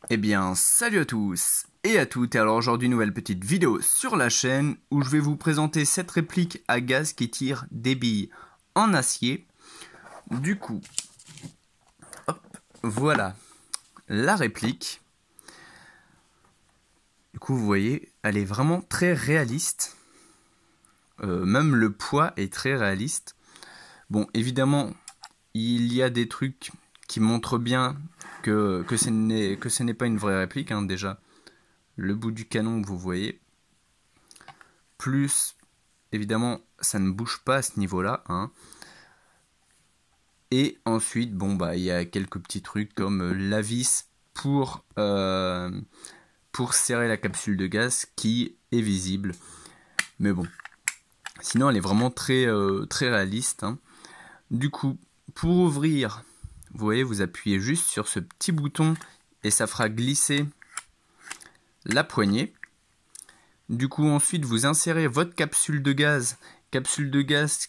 Eh bien, salut à tous et à toutes, et alors aujourd'hui nouvelle petite vidéo sur la chaîne où je vais vous présenter cette réplique à gaz qui tire des billes en acier. Du coup, hop, voilà la réplique. Du coup, vous voyez, elle est vraiment très réaliste. Même le poids est très réaliste. Bon, évidemment, il y a des trucs qui montrent bien que ce n'est pas une vraie réplique, hein, déjà. Le bout du canon, vous voyez. Plus, évidemment, ça ne bouge pas à ce niveau-là, hein. Et ensuite, bon, bah, il y a quelques petits trucs comme la vis pour serrer la capsule de gaz qui est visible. Mais bon, sinon, elle est vraiment très, très réaliste, hein. Du coup, pour ouvrir, vous voyez, vous appuyez juste sur ce petit bouton et ça fera glisser la poignée. Du coup, ensuite, vous insérez votre capsule de gaz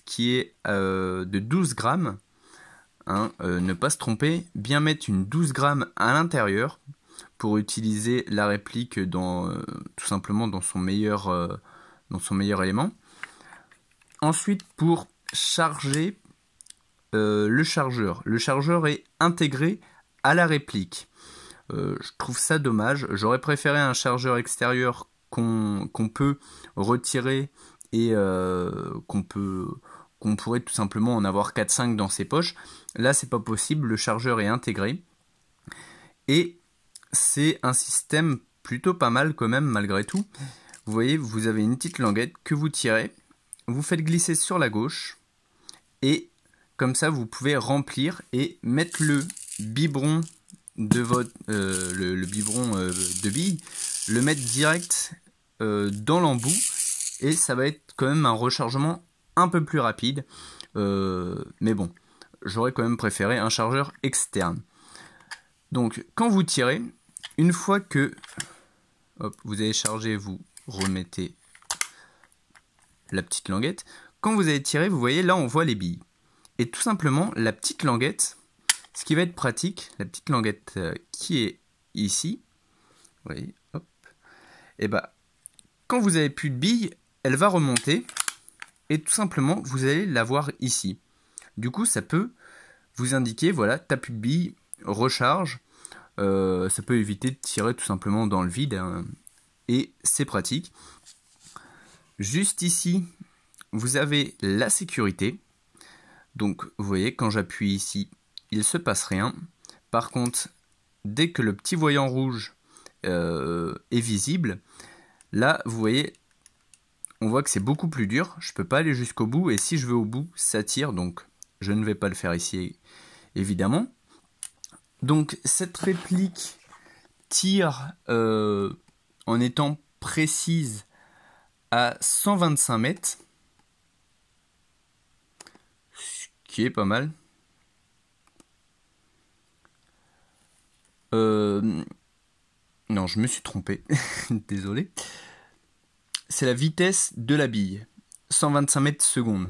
qui est de 12 grammes. Hein, ne pas se tromper, bien mettre une 12 grammes à l'intérieur pour utiliser la réplique tout simplement dans son meilleur élément. Ensuite, pour charger le chargeur. Le chargeur est intégré à la réplique. Je trouve ça dommage. J'aurais préféré un chargeur extérieur qu'on peut retirer et qu'on pourrait tout simplement en avoir 4-5 dans ses poches. Là, c'est pas possible, le chargeur est intégré. Et c'est un système plutôt pas mal quand même, malgré tout. Vous voyez, vous avez une petite languette que vous tirez, vous faites glisser sur la gauche, et comme ça, vous pouvez remplir et mettre le biberon de votre le biberon de billes, le mettre direct dans l'embout, et ça va être quand même un rechargement un peu plus rapide, mais bon, j'aurais quand même préféré un chargeur externe. Donc quand vous tirez, une fois que hop, vous avez chargé, vous remettez la petite languette. Quand vous avez tiré, vous voyez là on voit les billes. Et tout simplement la petite languette, ce qui va être pratique, la petite languette qui est ici, vous voyez, hop, et bah quand vous avez plus de billes, elle va remonter. Et tout simplement, vous allez l'avoir ici. Du coup, ça peut vous indiquer, voilà, t'as plus de billes, recharge. Ça peut éviter de tirer tout simplement dans le vide, hein, et c'est pratique. Juste ici, vous avez la sécurité. Donc, vous voyez, quand j'appuie ici, il ne se passe rien. Par contre, dès que le petit voyant rouge est visible, là, vous voyez, on voit que c'est beaucoup plus dur, je ne peux pas aller jusqu'au bout, et si je veux au bout, ça tire, donc je ne vais pas le faire ici, évidemment. Donc cette réplique tire en étant précise à 125 mètres, ce qui est pas mal. Non, je me suis trompé, désolé. C'est la vitesse de la bille, 125 mètres secondes.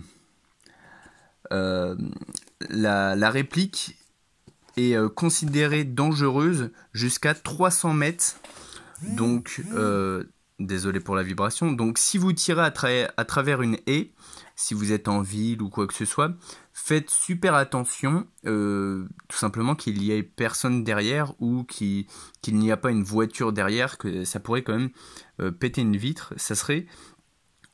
La réplique est considérée dangereuse jusqu'à 300 mètres. Donc, désolé pour la vibration. Donc, si vous tirez à travers une haie, si vous êtes en ville ou quoi que ce soit, faites super attention, tout simplement qu'il n'y ait personne derrière ou qu'il n'y a pas une voiture derrière, que ça pourrait quand même péter une vitre, ça serait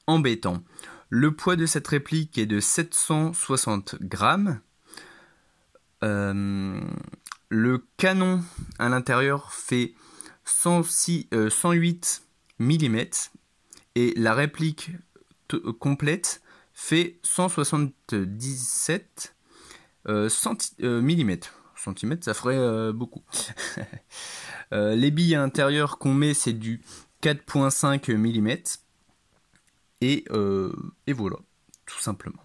embêtant. Le poids de cette réplique est de 760 grammes. Le canon à l'intérieur fait 108 mm et la réplique complète fait 177 mm. Centimètres, ça ferait beaucoup. Les billes à l'intérieur qu'on met, c'est du 4,5 mm. Et voilà, tout simplement.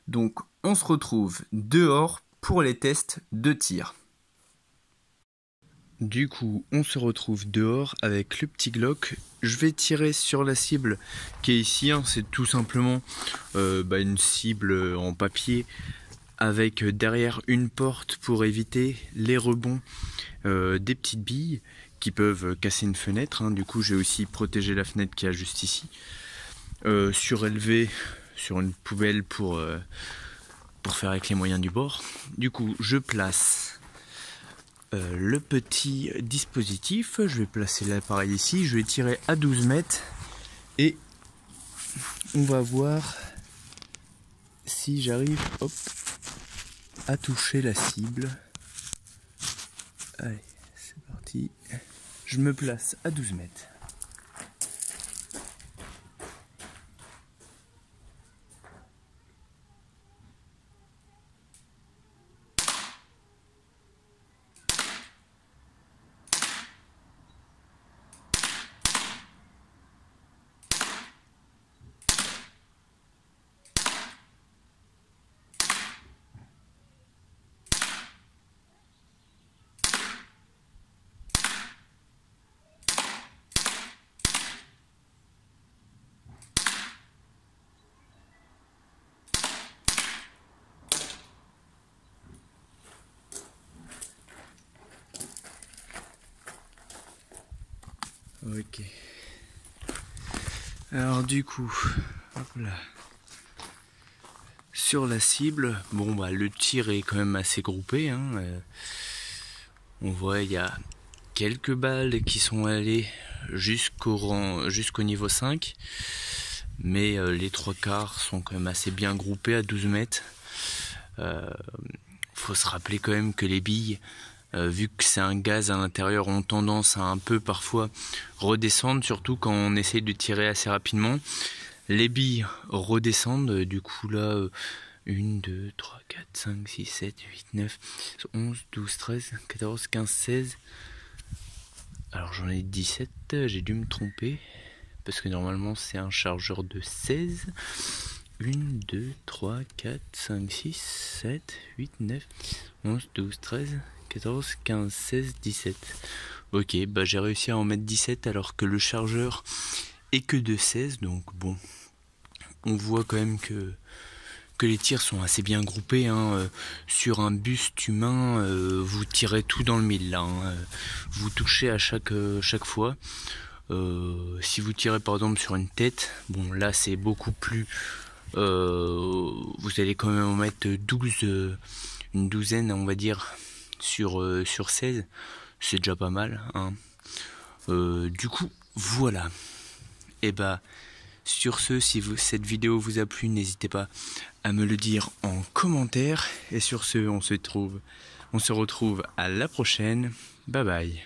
Donc, on se retrouve dehors pour les tests de tir. Du coup, on se retrouve dehors avec le petit Glock. Je vais tirer sur la cible qui est ici, hein. C'est tout simplement une cible en papier avec derrière une porte pour éviter les rebonds des petites billes qui peuvent casser une fenêtre, hein. Du coup j'ai aussi protégé la fenêtre qui est juste ici, surélevé sur une poubelle pour faire avec les moyens du bord. Du coup je place le petit dispositif, je vais placer l'appareil ici, je vais tirer à 12 mètres et on va voir si j'arrive à toucher la cible. Allez, c'est parti. Je me place à 12 mètres. Ok. Alors du coup, hop là. Sur la cible, bon bah le tir est quand même assez groupé, hein. On voit il y a quelques balles qui sont allées jusqu'au niveau 5, mais les trois quarts sont quand même assez bien groupés à 12 mètres. Faut se rappeler quand même que les billes, vu que c'est un gaz à l'intérieur, ont tendance à un peu parfois redescendre, surtout quand on essaye de tirer assez rapidement. Les billes redescendent, du coup là, 1, 2, 3, 4, 5, 6, 7, 8, 9, 11, 12, 13, 14, 15, 16. Alors j'en ai 17, j'ai dû me tromper, parce que normalement c'est un chargeur de 16. 1, 2, 3, 4, 5, 6, 7, 8, 9, 11, 12, 13, 14, 15, 16, 17. Ok, bah j'ai réussi à en mettre 17 alors que le chargeur est que de 16. Donc bon, on voit quand même que les tirs sont assez bien groupés, hein. Sur un buste humain, vous tirez tout dans le mille là, hein. Vous touchez à chaque fois. Si vous tirez par exemple sur une tête, bon là c'est beaucoup plus... vous allez quand même en mettre 12, une douzaine on va dire sur 16, c'est déjà pas mal, hein. Du coup voilà, et bah sur ce, si cette vidéo vous a plu, n'hésitez pas à me le dire en commentaire, et sur ce on se retrouve à la prochaine, bye bye.